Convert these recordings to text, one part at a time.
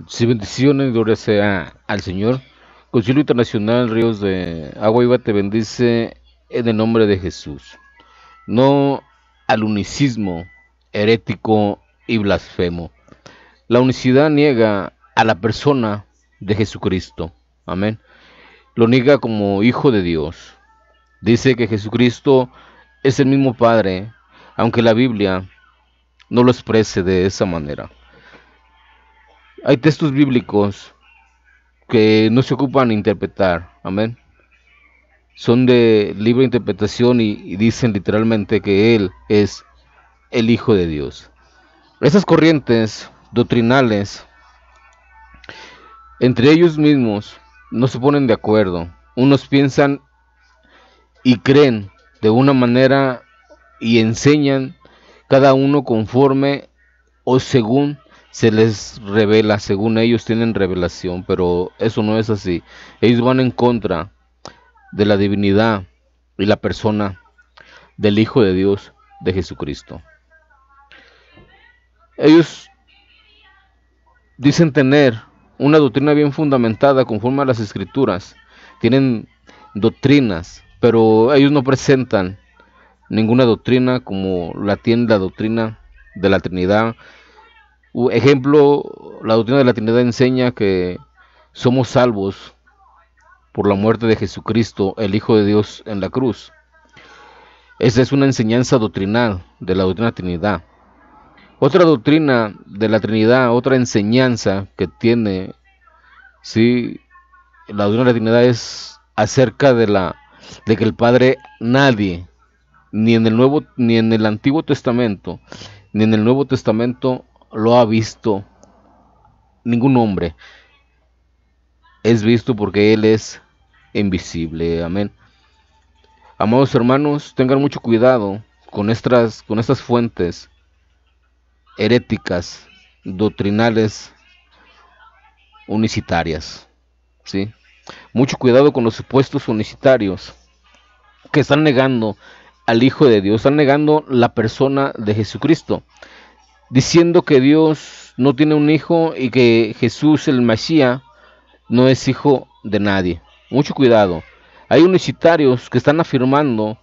Sí, bendiciones, gloria sea al Señor. Concilio Internacional Ríos de Agua Viva te bendice en el nombre de Jesús. No al unicismo herético y blasfemo. La unicidad niega a la persona de Jesucristo. Amén. Lo niega como hijo de Dios. Dice que Jesucristo es el mismo Padre, aunque la Biblia no lo exprese de esa manera. Hay textos bíblicos que no se ocupan de interpretar, amén. Son de libre interpretación y dicen literalmente que Él es el Hijo de Dios. Esas corrientes doctrinales, entre ellos mismos, no se ponen de acuerdo. Unos piensan y creen de una manera y enseñan cada uno conforme o según se les revela, según ellos tienen revelación, pero eso no es así. Ellos van en contra de la divinidad y la persona del Hijo de Dios, de Jesucristo. Ellos dicen tener una doctrina bien fundamentada conforme a las Escrituras. Tienen doctrinas, pero ellos no presentan ninguna doctrina como la tiene la doctrina de la Trinidad. Ejemplo, la doctrina de la Trinidad enseña que somos salvos por la muerte de Jesucristo, el Hijo de Dios en la cruz. Esa es una enseñanza doctrinal de la doctrina de la Trinidad. Otra doctrina de la Trinidad, otra enseñanza que tiene, sí, la doctrina de la Trinidad es acerca de que el Padre, nadie, ni en el Nuevo, ni en el Antiguo Testamento, ni en el Nuevo Testamento lo ha visto ningún hombre. Es visto porque Él es invisible. Amén. Amados hermanos, tengan mucho cuidado con estas fuentes heréticas, doctrinales, unicitarias, ¿sí? Mucho cuidado con los supuestos unicitarios que están negando al Hijo de Dios, están negando la persona de Jesucristo, diciendo que Dios no tiene un hijo y que Jesús el Mesías no es hijo de nadie. Mucho cuidado. Hay unicitarios que están afirmando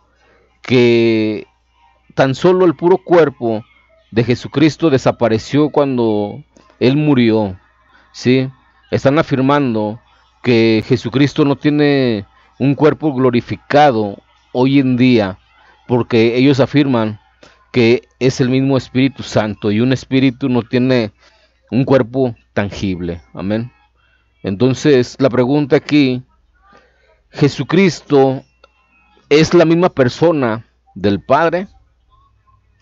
que tan solo el puro cuerpo de Jesucristo desapareció cuando Él murió, ¿sí? Están afirmando que Jesucristo no tiene un cuerpo glorificado hoy en día, porque ellos afirman que es el mismo Espíritu Santo y un espíritu no tiene un cuerpo tangible. Amén. Entonces, la pregunta aquí, ¿Jesucristo es la misma persona del Padre?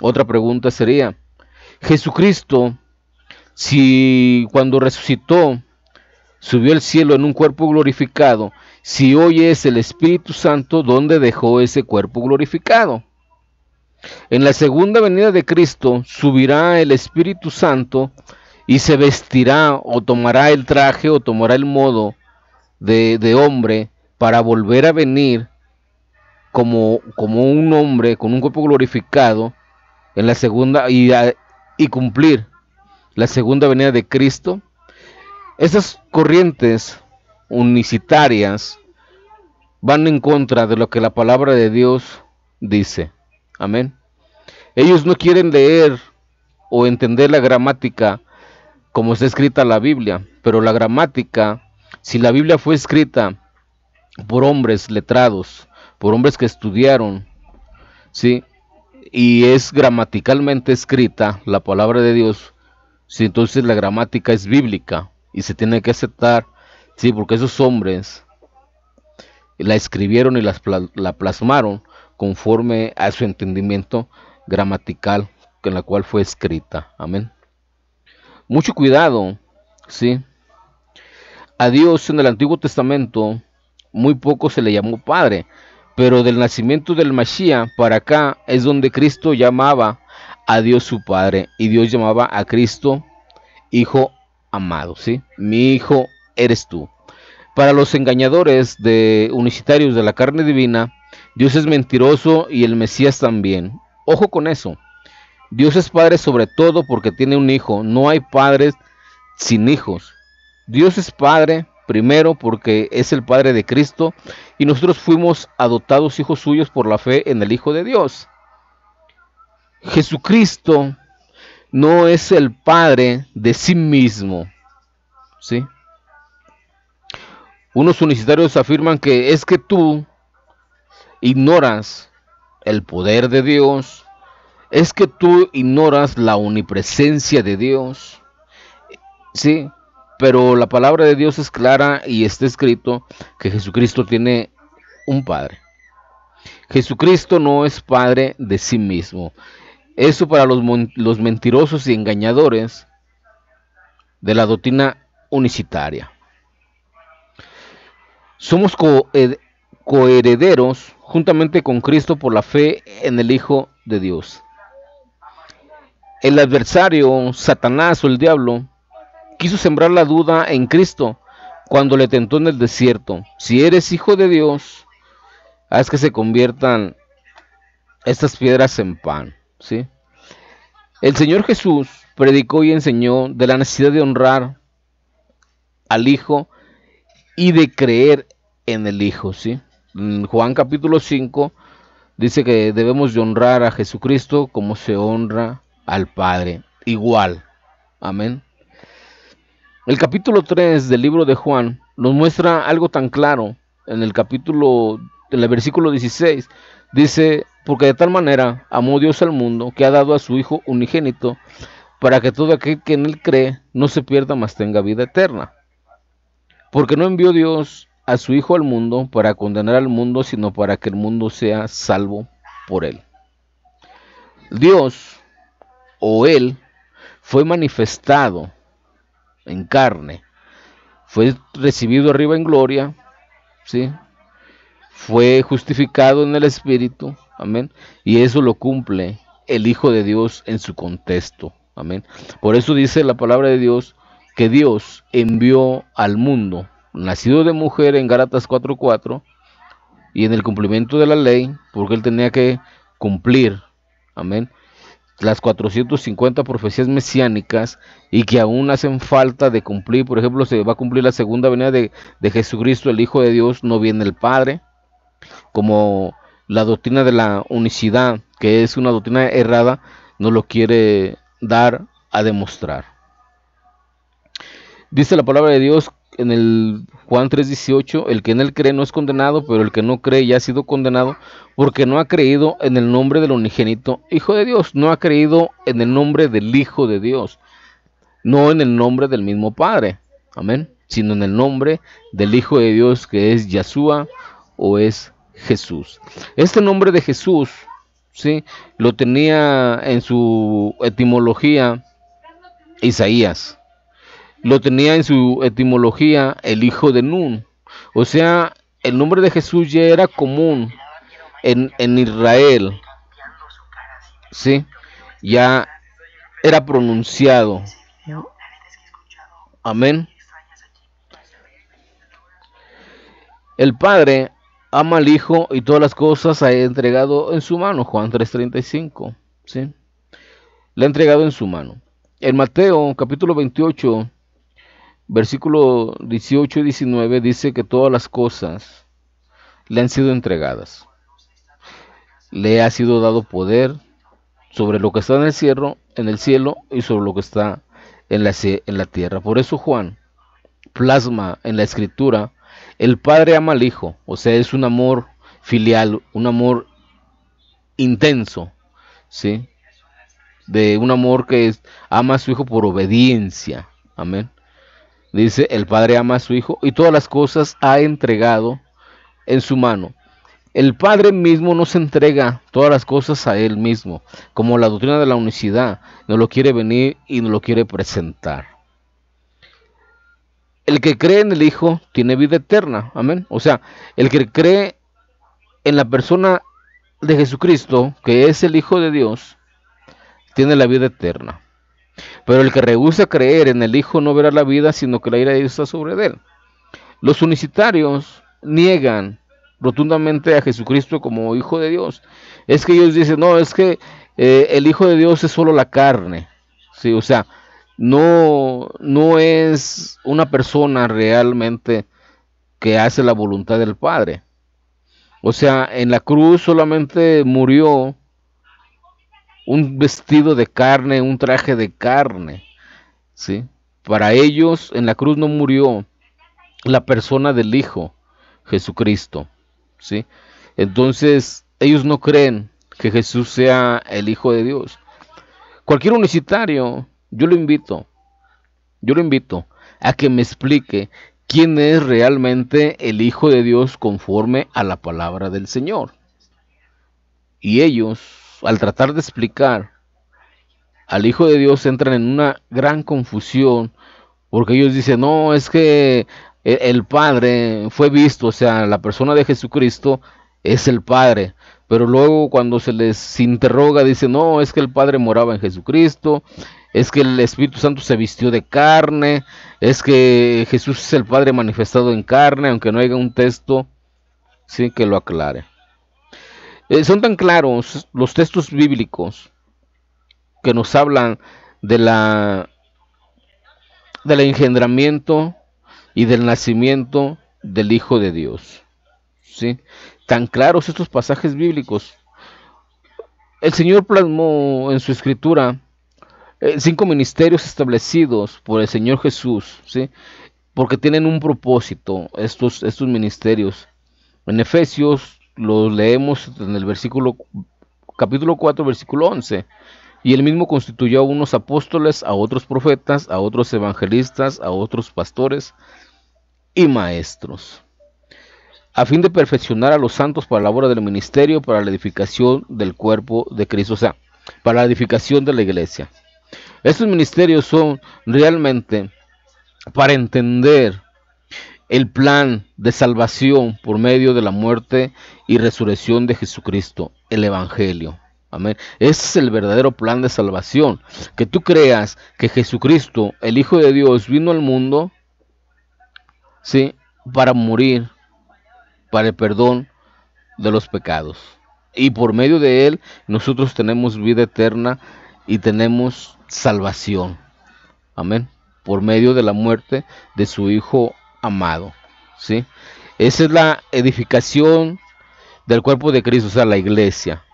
Otra pregunta sería, Jesucristo, si cuando resucitó, subió al cielo en un cuerpo glorificado, si hoy es el Espíritu Santo, ¿dónde dejó ese cuerpo glorificado? En la segunda venida de Cristo subirá el Espíritu Santo y se vestirá o tomará el traje o tomará el modo de hombre para volver a venir como un hombre con un cuerpo glorificado en la segunda y cumplir la segunda venida de Cristo. Esas corrientes unicitarias van en contra de lo que la palabra de Dios dice. Amén. Ellos no quieren leer o entender la gramática como está escrita la Biblia, pero la gramática, si la Biblia fue escrita por hombres letrados, por hombres que estudiaron, ¿sí? Y es gramaticalmente escrita la palabra de Dios, ¿sí? Entonces la gramática es bíblica y se tiene que aceptar, ¿sí? Porque esos hombres la escribieron y la plasmaron conforme a su entendimiento gramatical en la cual fue escrita. Amén. Mucho cuidado, ¿sí? A Dios en el Antiguo Testamento muy poco se le llamó Padre, pero del nacimiento del Mashiach para acá es donde Cristo llamaba a Dios su Padre y Dios llamaba a Cristo Hijo amado, ¿sí? Mi hijo eres tú. Para los engañadores de unicitarios de la carne divina, Dios es mentiroso y el Mesías también. Ojo con eso. Dios es Padre sobre todo porque tiene un hijo. No hay padres sin hijos. Dios es Padre, primero porque es el Padre de Cristo y nosotros fuimos adoptados hijos suyos por la fe en el Hijo de Dios. Jesucristo no es el Padre de sí mismo, ¿sí? Unos unicitarios afirman que es que tú ignoras el poder de Dios, es que tú ignoras la omnipresencia de Dios, ¿sí? Pero la palabra de Dios es clara y está escrito que Jesucristo tiene un Padre. Jesucristo no es Padre de sí mismo. Eso para los mentirosos y engañadores de la doctrina unicitaria. Somos coherederos juntamente con Cristo por la fe en el Hijo de Dios. El adversario, Satanás o el diablo, quiso sembrar la duda en Cristo cuando le tentó en el desierto. Si eres hijo de Dios, haz que se conviertan estas piedras en pan, ¿sí? El Señor Jesús predicó y enseñó de la necesidad de honrar al Hijo y de creer en el Hijo, ¿sí? En Juan capítulo 5 dice que debemos de honrar a Jesucristo como se honra al Padre, igual. Amén. El capítulo 3 del libro de Juan nos muestra algo tan claro. En el versículo 16, dice, porque de tal manera amó Dios al mundo, que ha dado a su Hijo unigénito, para que todo aquel que en él cree no se pierda, mas tenga vida eterna. Porque no envió Dios a su Hijo al mundo para condenar al mundo, sino para que el mundo sea salvo por él. Dios, o él, fue manifestado en carne, fue recibido arriba en gloria, ¿sí? Fue justificado en el Espíritu, amén, y eso lo cumple el Hijo de Dios en su contexto, amén. Por eso dice la palabra de Dios que Dios envió al mundo, nacido de mujer en Gálatas 4:4, y en el cumplimiento de la ley, porque él tenía que cumplir, amén, las 450 profecías mesiánicas y que aún hacen falta de cumplir. Por ejemplo, se va a cumplir la segunda venida de Jesucristo, el Hijo de Dios, no viene el Padre, como la doctrina de la unicidad, que es una doctrina errada, no lo quiere dar a demostrar. Dice la palabra de Dios en el Juan 3:18, el que en él cree no es condenado, pero el que no cree ya ha sido condenado, porque no ha creído en el nombre del unigénito Hijo de Dios, no ha creído en el nombre del Hijo de Dios, no en el nombre del mismo Padre, amén, sino en el nombre del Hijo de Dios, que es Yahshua o es Jesús. Este nombre de Jesús, ¿sí?, lo tenía en su etimología Isaías. Lo tenía en su etimología el hijo de Nun. O sea, el nombre de Jesús ya era común en Israel, ¿sí? Ya era pronunciado. Amén. El Padre ama al Hijo y todas las cosas ha entregado en su mano. Juan 3:35, ¿sí? Le ha entregado en su mano. En Mateo capítulo 28, versículo 18 y 19 dice que todas las cosas le han sido entregadas. Le ha sido dado poder sobre lo que está en el cielo y sobre lo que está en la tierra. Por eso Juan plasma en la escritura, el Padre ama al Hijo, o sea, es un amor filial, un amor intenso, ¿sí? De un amor que ama a su Hijo por obediencia. Amén. Dice, el Padre ama a su Hijo y todas las cosas ha entregado en su mano. El Padre mismo nos entrega todas las cosas a Él mismo, como la doctrina de la unicidad, nos lo quiere venir y nos lo quiere presentar. El que cree en el Hijo tiene vida eterna, amén. O sea, el que cree en la persona de Jesucristo, que es el Hijo de Dios, tiene la vida eterna. Pero el que rehúsa creer en el Hijo no verá la vida, sino que la ira de Dios está sobre él. Los unicitarios niegan rotundamente a Jesucristo como Hijo de Dios. Es que ellos dicen, no, es que el Hijo de Dios es solo la carne, ¿sí? O sea, no es una persona realmente que hace la voluntad del Padre. O sea, en la cruz solamente murió un vestido de carne, un traje de carne, ¿sí? Para ellos en la cruz no murió la persona del Hijo, Jesucristo, ¿sí? Entonces, ellos no creen que Jesús sea el Hijo de Dios. Cualquier universitario, yo lo invito a que me explique quién es realmente el Hijo de Dios conforme a la palabra del Señor. Y ellos, al tratar de explicar al Hijo de Dios, entran en una gran confusión, porque ellos dicen, no, es que el Padre fue visto, o sea, la persona de Jesucristo es el Padre. Pero luego cuando se les interroga, dicen, no, es que el Padre moraba en Jesucristo, es que el Espíritu Santo se vistió de carne, es que Jesús es el Padre manifestado en carne, aunque no haya un texto, sí, que lo aclare. Son tan claros los textos bíblicos que nos hablan de del engendramiento y del nacimiento del Hijo de Dios, ¿sí? Tan claros estos pasajes bíblicos. El Señor plasmó en su escritura 5 ministerios establecidos por el Señor Jesús, ¿sí? Porque tienen un propósito estos ministerios. En Efesios los leemos en el capítulo 4, versículo 11. Y él mismo constituyó a unos apóstoles, a otros profetas, a otros evangelistas, a otros pastores y maestros, a fin de perfeccionar a los santos para la obra del ministerio, para la edificación del cuerpo de Cristo, o sea, para la edificación de la iglesia. Estos ministerios son realmente para entender el plan de salvación por medio de la muerte y resurrección de Jesucristo, el Evangelio. Amén. Ese es el verdadero plan de salvación. Que tú creas que Jesucristo, el Hijo de Dios, vino al mundo, ¿sí?, para morir, para el perdón de los pecados. Y por medio de él nosotros tenemos vida eterna y tenemos salvación. Amén. Por medio de la muerte de su Hijo amado. ¿Sí? Esa es la edificación del cuerpo de Cristo, o sea, la iglesia.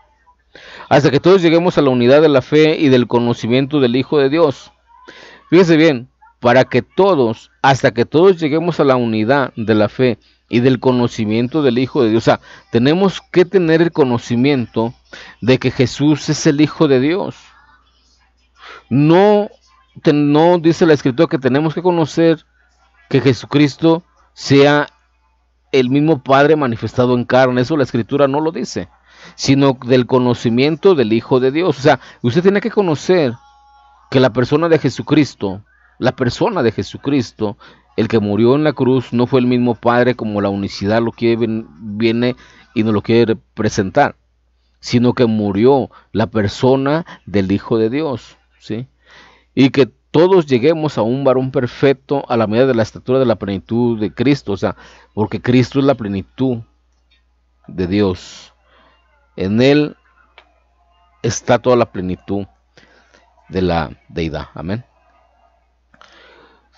Hasta que todos lleguemos a la unidad de la fe y del conocimiento del Hijo de Dios. Fíjese bien, hasta que todos lleguemos a la unidad de la fe y del conocimiento del Hijo de Dios. O sea, tenemos que tener el conocimiento de que Jesús es el Hijo de Dios. No dice la Escritura que tenemos que conocer que Jesucristo sea el mismo Padre manifestado en carne. Eso la Escritura no lo dice, sino del conocimiento del Hijo de Dios. O sea, usted tiene que conocer que la persona de Jesucristo, el que murió en la cruz, no fue el mismo Padre como la unicidad lo que viene y nos lo quiere presentar, sino que murió la persona del Hijo de Dios, ¿sí? Y que todos lleguemos a un varón perfecto a la medida de la estatura de la plenitud de Cristo, o sea, porque Cristo es la plenitud de Dios. En Él está toda la plenitud de la deidad. Amén.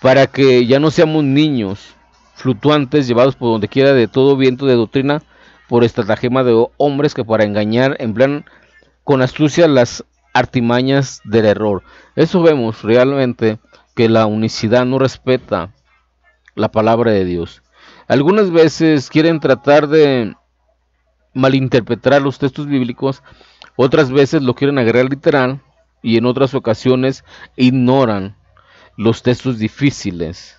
Para que ya no seamos niños fluctuantes, llevados por donde quiera de todo viento de doctrina, por estratagema de hombres que para engañar emplean con astucia las artimañas del error. Eso vemos realmente que la unicidad no respeta la palabra de Dios. Algunas veces quieren tratar de malinterpretar los textos bíblicos, otras veces lo quieren agarrar literal y en otras ocasiones ignoran los textos difíciles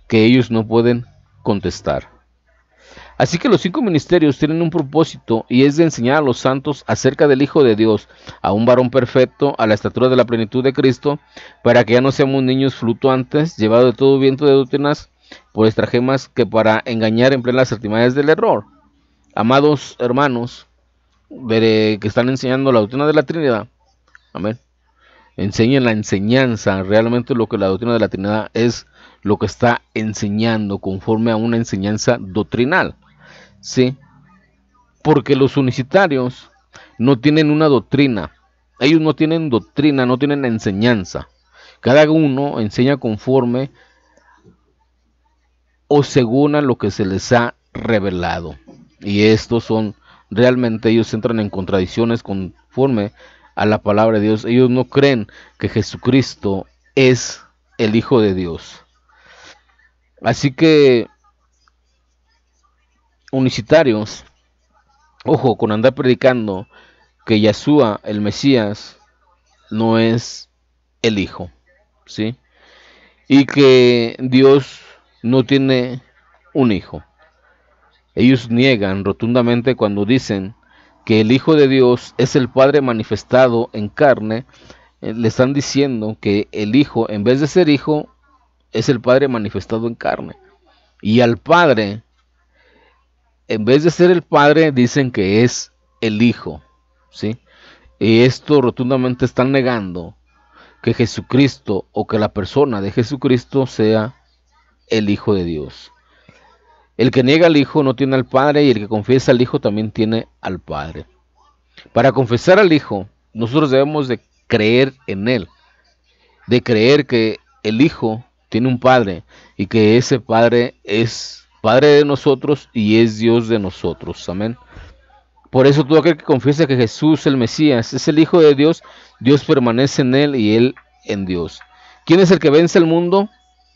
que ellos no pueden contestar. Así que los 5 ministerios tienen un propósito y es de enseñar a los santos acerca del Hijo de Dios, a un varón perfecto, a la estatura de la plenitud de Cristo, para que ya no seamos niños fluctuantes, llevados de todo viento de doctrinas, por estratagemas que para engañar emplean las artimañas del error. Amados hermanos, que están enseñando la doctrina de la Trinidad, amén, enseñen la enseñanza, realmente lo que la doctrina de la Trinidad es lo que está enseñando conforme a una enseñanza doctrinal, ¿sí? Porque los unicitarios no tienen una doctrina, ellos no tienen doctrina, no tienen enseñanza. Cada uno enseña conforme o según a lo que se les ha revelado. Y estos son, realmente ellos entran en contradicciones conforme a la palabra de Dios. Ellos no creen que Jesucristo es el Hijo de Dios. Así que, unicitarios, ojo con andar predicando que Yeshua, el Mesías, no es el Hijo, ¿sí? Y que Dios no tiene un hijo. Ellos niegan rotundamente cuando dicen que el Hijo de Dios es el Padre manifestado en carne. Le están diciendo que el Hijo, en vez de ser Hijo, es el Padre manifestado en carne. Y al Padre, en vez de ser el Padre, dicen que es el Hijo, ¿sí? Y esto rotundamente están negando que Jesucristo o que la persona de Jesucristo sea el Hijo de Dios. El que niega al Hijo no tiene al Padre, y el que confiesa al Hijo también tiene al Padre. Para confesar al Hijo, nosotros debemos de creer en Él, de creer que el Hijo tiene un Padre y que ese Padre es Padre de nosotros y es Dios de nosotros. Amén. Por eso todo aquel que confiesa que Jesús, el Mesías, es el Hijo de Dios, Dios permanece en Él y Él en Dios. ¿Quién es el que vence al mundo?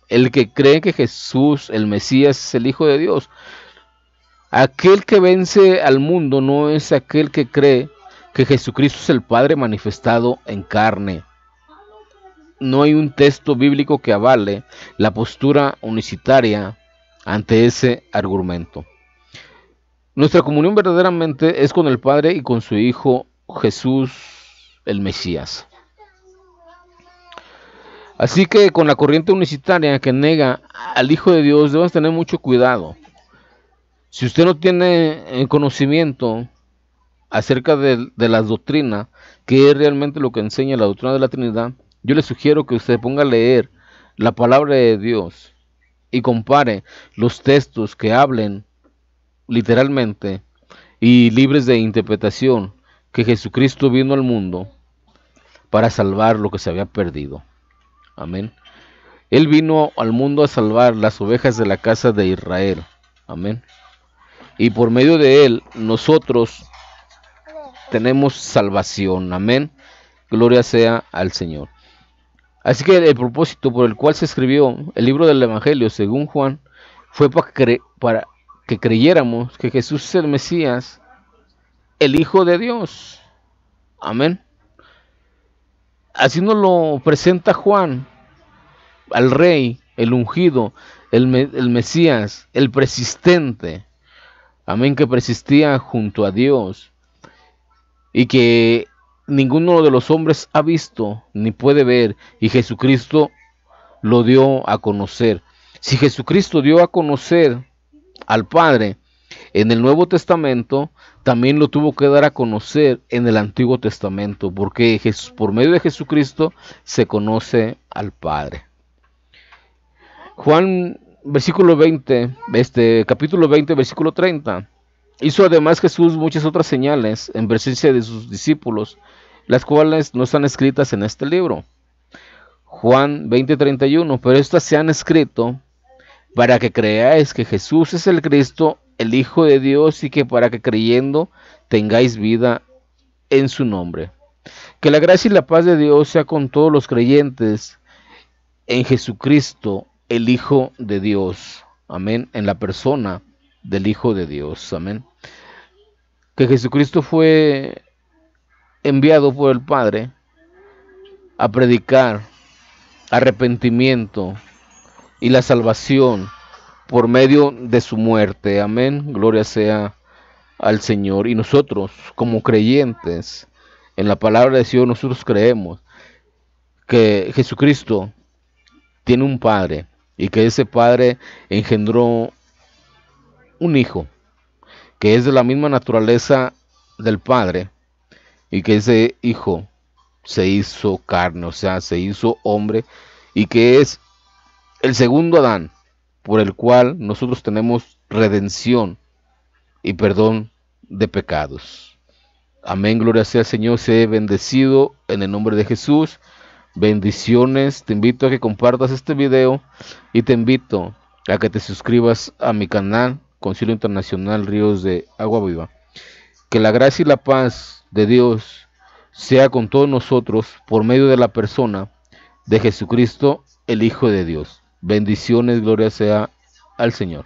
El que cree que Jesús, el Mesías, es el Hijo de Dios. Aquel que vence al mundo no es aquel que cree que Jesucristo es el Padre manifestado en carne. No hay un texto bíblico que avale la postura unicitaria ante ese argumento. Nuestra comunión verdaderamente es con el Padre y con su Hijo Jesús, el Mesías. Así que con la corriente unicitaria que nega al Hijo de Dios debemos tener mucho cuidado. Si usted no tiene conocimiento acerca de la doctrina, que es realmente lo que enseña la doctrina de la Trinidad, yo le sugiero que usted ponga a leer la palabra de Dios y compare los textos que hablen literalmente y libres de interpretación que Jesucristo vino al mundo para salvar lo que se había perdido. Amén. Él vino al mundo a salvar las ovejas de la casa de Israel. Amén. Y por medio de él nosotros tenemos salvación. Amén. Gloria sea al Señor. Así que el propósito por el cual se escribió el libro del Evangelio según Juan fue para que creyéramos que Jesús es el Mesías, el Hijo de Dios. Amén. Así nos lo presenta Juan, al Rey, el ungido, el Mesías, el persistente. Amén, que persistía junto a Dios y que ninguno de los hombres ha visto ni puede ver, y Jesucristo lo dio a conocer. Si Jesucristo dio a conocer al Padre en el Nuevo Testamento, también lo tuvo que dar a conocer en el Antiguo Testamento, porque por medio de Jesucristo se conoce al Padre. Juan versículo 20, capítulo 20, versículo 30. Hizo además Jesús muchas otras señales en presencia de sus discípulos, las cuales no están escritas en este libro. Juan 20:31, pero estas se han escrito para que creáis que Jesús es el Cristo, el Hijo de Dios, y que para que creyendo tengáis vida en su nombre. Que la gracia y la paz de Dios sea con todos los creyentes en Jesucristo, el Hijo de Dios. Amén. En la persona del Hijo de Dios. Amén. Que Jesucristo fue enviado por el Padre a predicar arrepentimiento y la salvación por medio de su muerte. Amén. Gloria sea al Señor. Y nosotros, como creyentes en la palabra de Dios, nosotros creemos que Jesucristo tiene un Padre y que ese Padre engendró un Hijo que es de la misma naturaleza del Padre, y que ese Hijo se hizo carne, o sea, se hizo hombre, y que es el segundo Adán, por el cual nosotros tenemos redención y perdón de pecados. Amén, gloria sea al Señor, sea bendecido en el nombre de Jesús. Bendiciones, te invito a que compartas este video y te invito a que te suscribas a mi canal Concilio Internacional Ríos de Agua Viva. Que la gracia y la paz de Dios sea con todos nosotros por medio de la persona de Jesucristo, el Hijo de Dios. Bendiciones, gloria sea al Señor.